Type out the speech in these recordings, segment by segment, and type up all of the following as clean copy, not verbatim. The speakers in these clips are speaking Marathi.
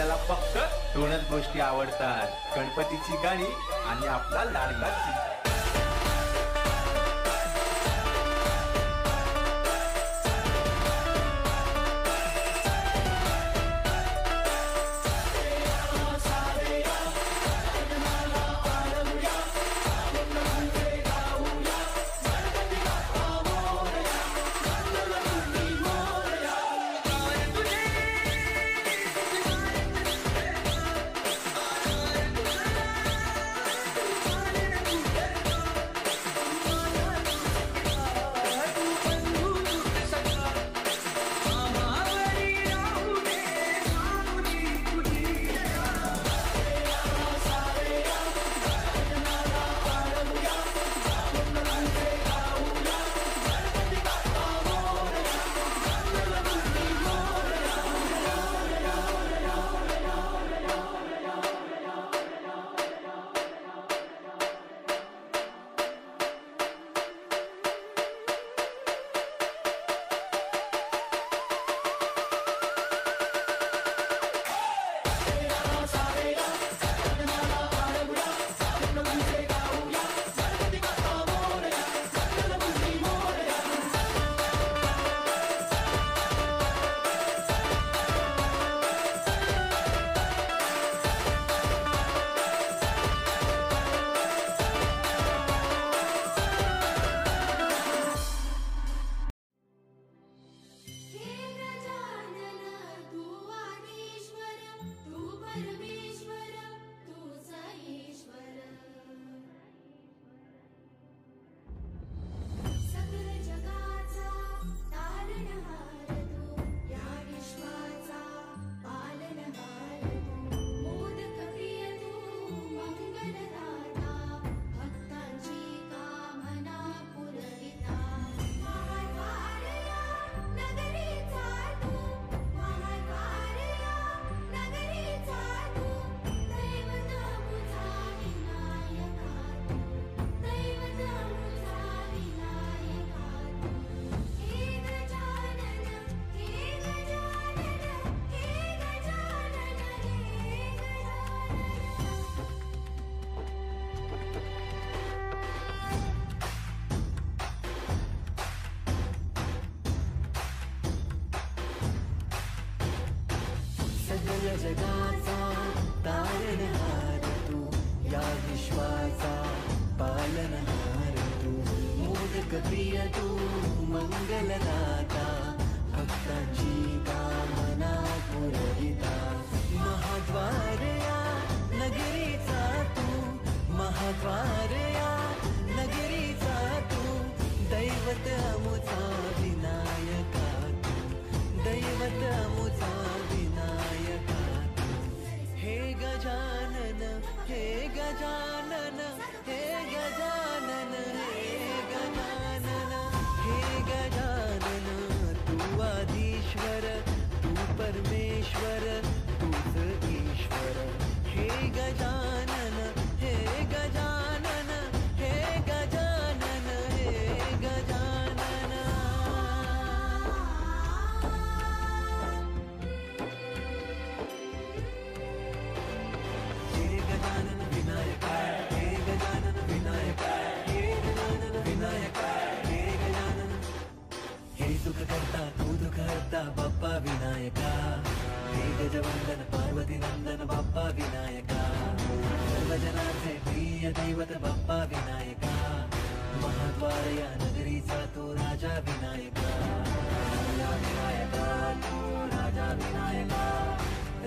आपल्याला फक्त दोनच गोष्टी आवडतात, गणपतीची गाणी आणि आपला लाडका चिमटा. जगाचा तारणहार तू, या विश्वाचा पालनहार तू, मोदक प्रिय तू, मंगलदाता, भक्तांची कामना पुरविता. महाद्वार या नगरीचा तू, महाद्वार या नगरीचा तू, दैवत अमुचा विनायका तू, दैवत अमुचा विनायका. हे गजानन, हे गजानन, हे गजानन, हे गजानन, हे गजानन. तू आदिश्वर, तू परमेश्वर, तूच ईश्वर. हे गजानन, हे गजानन, हे गजानन, हे गजानन. सुख करता तू दुख हरता बाप्पा विनायका. हे गजवंदन पार्वती नंदन बाप्पा विनायका. सर्वजनाचे प्रिय दैवत बाप्पा विनायका. महाद्वार या नगरीचा तू राजा विनायका. राजा विनायका तू राजा विनायका.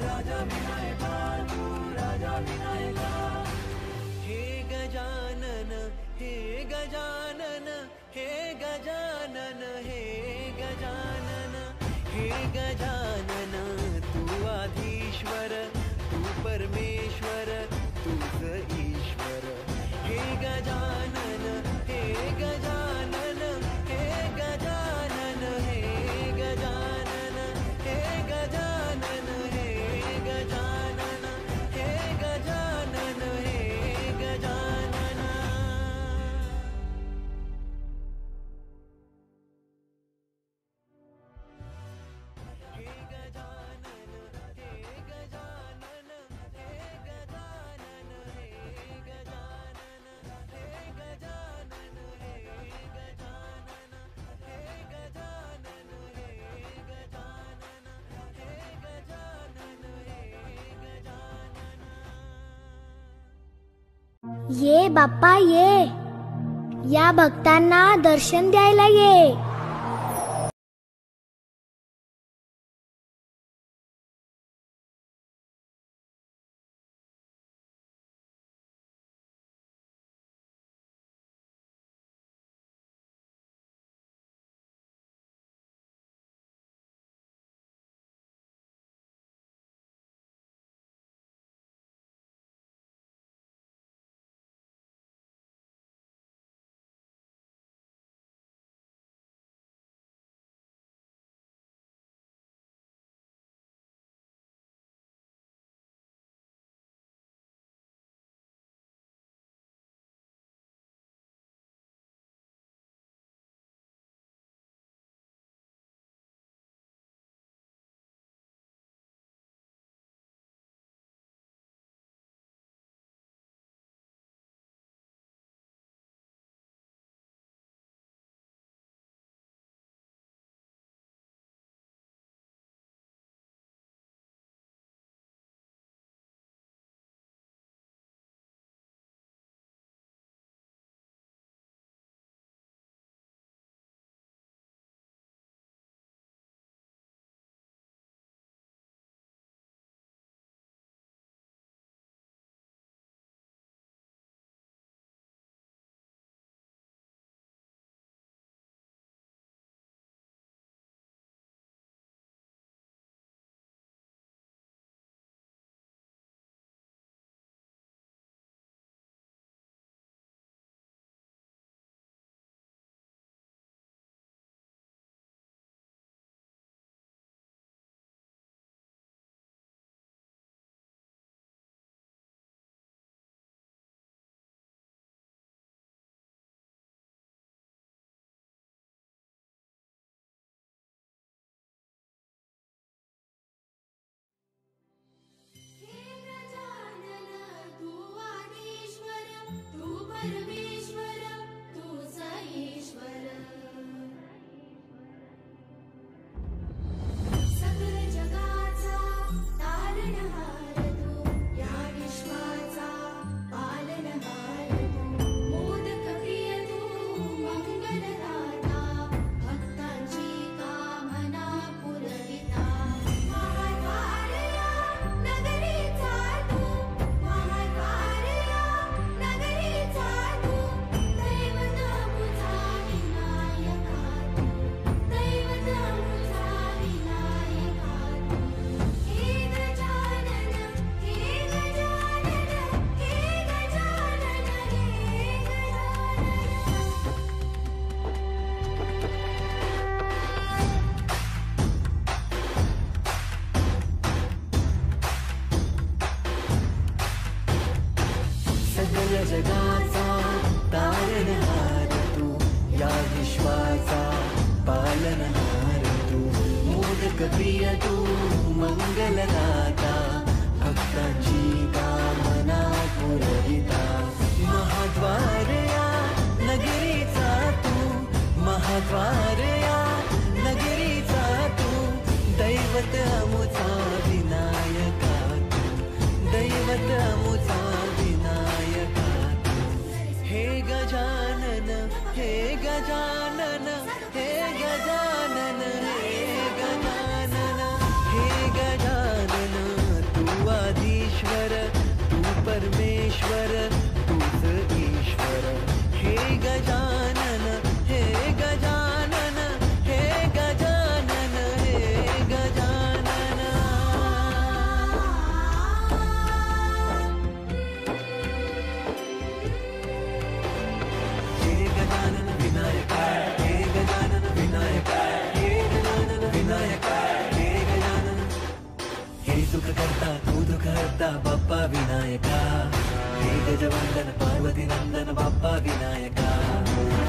राजा विनायका तू राजा विनायका. हे गजानन, हे गजानन, हे गजानन, हे गजानन, हे गजानन. तू आधीश्वर, तू परमेश्वर, तूच ईश्वर. हे गजानन, हे गजानन, हे गजानन, हे गजानन, हे गजानन, हे गजानन, हे गजानन, हे गजानन. हे गजानन, हे गजानन. ये बाप्पा ये, या भक्तांना दर्शन द्यायला ये. जगाचा तारणहार तू, या विश्वाचा पालनहार तू, मोदक प्रिय तू, मंगलदाता, भक्तांची कामना पुरविता. महाद्वार या नगरीचा तू, महाद्वार या नगरीचा तू, दैवत अमुचा विनायका तू, दैवत अमुचा विनायका तू. हे गजानन, हे गजानन, हे गजानन, हे गजानन, हे गजानन, तू आधीश्वर, तू परमेश्वर, तूच ईश्वर. हे गजानन, हे गजानन, हे गजानन, हे गजानन. हे गजानन विनायका, हे गजानन विनायका, हे गजानन विनायका, हे गजानन. हे सुख करता तू दुःख हरता बाप्पा विनायका. हे गजवंदन पार्वती नंदन बाप्पा विनायका.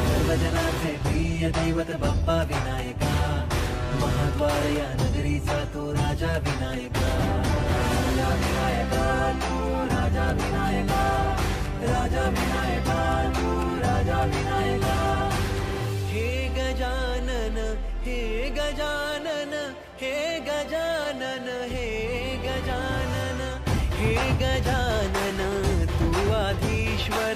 सर्वजनांचे प्रिय दैवत बाप्पा विनायका. महाद्वार या नगरीचा तो राजा विनायका. राजा विनायका तू राजा विनायका. राजा विनायका तू राजा विनायका. हे गजानन, हे गजानन, हे गजानन, हे गजानन, हे गजानन, तू आधीश्वर,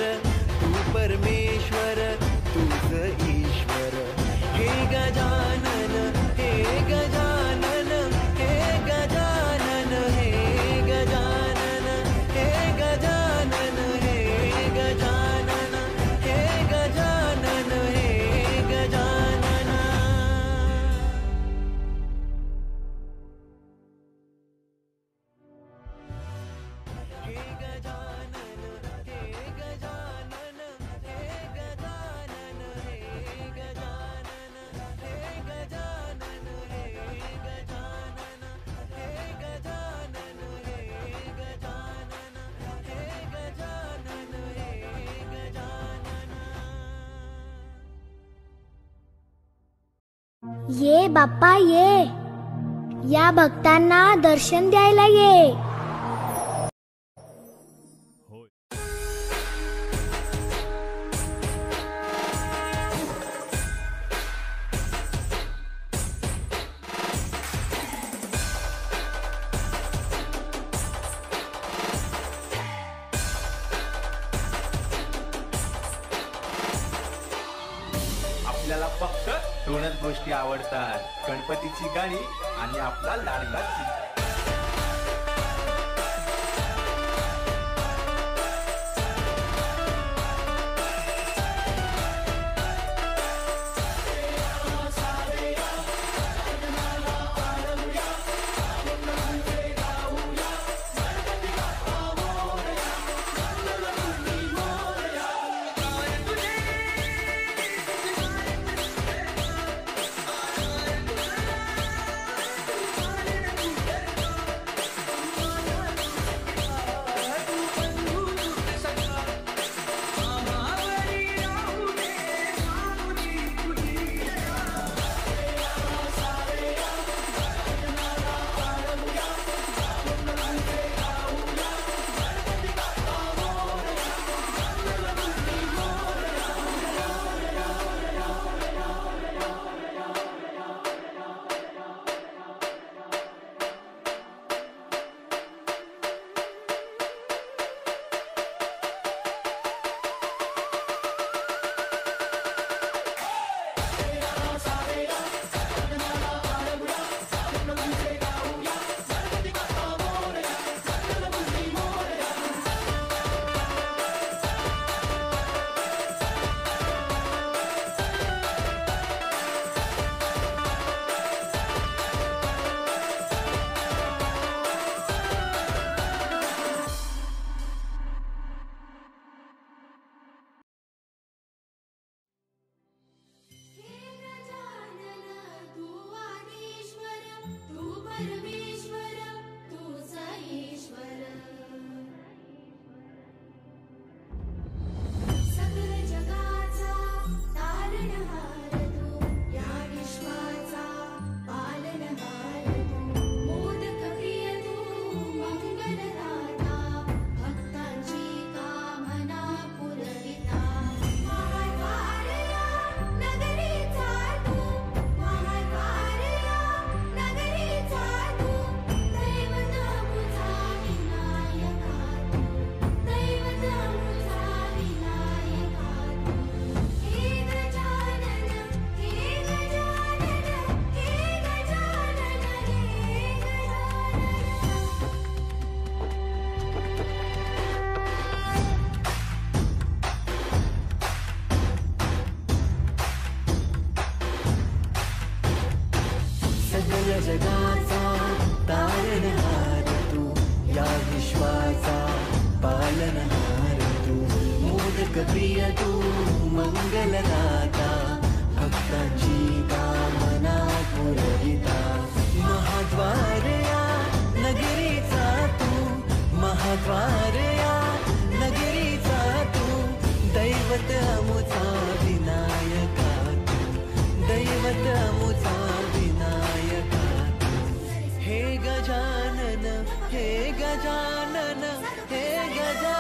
ये बाप्पा ये, या भक्तांना दर्शन द्यायला ये. आपल्याला फक्त दोनच गोष्टी आवडतात, गणपतीची गाणी आणि आपला लाडका चिमण्या. जगाचा तारणहार तू, या विश्वाचा पालनहार तू, मोदक प्रिय तू, मंगलदाता, भक्तांची कामना पुरविता. महाद्वार या नगरीचा तू, महाद्वार या नगरीचा तू, दैवत अमुचा विनायका तू, दैवत अमुचा विनायका तू. हे गजानन, हे गजानन, हे गजानन.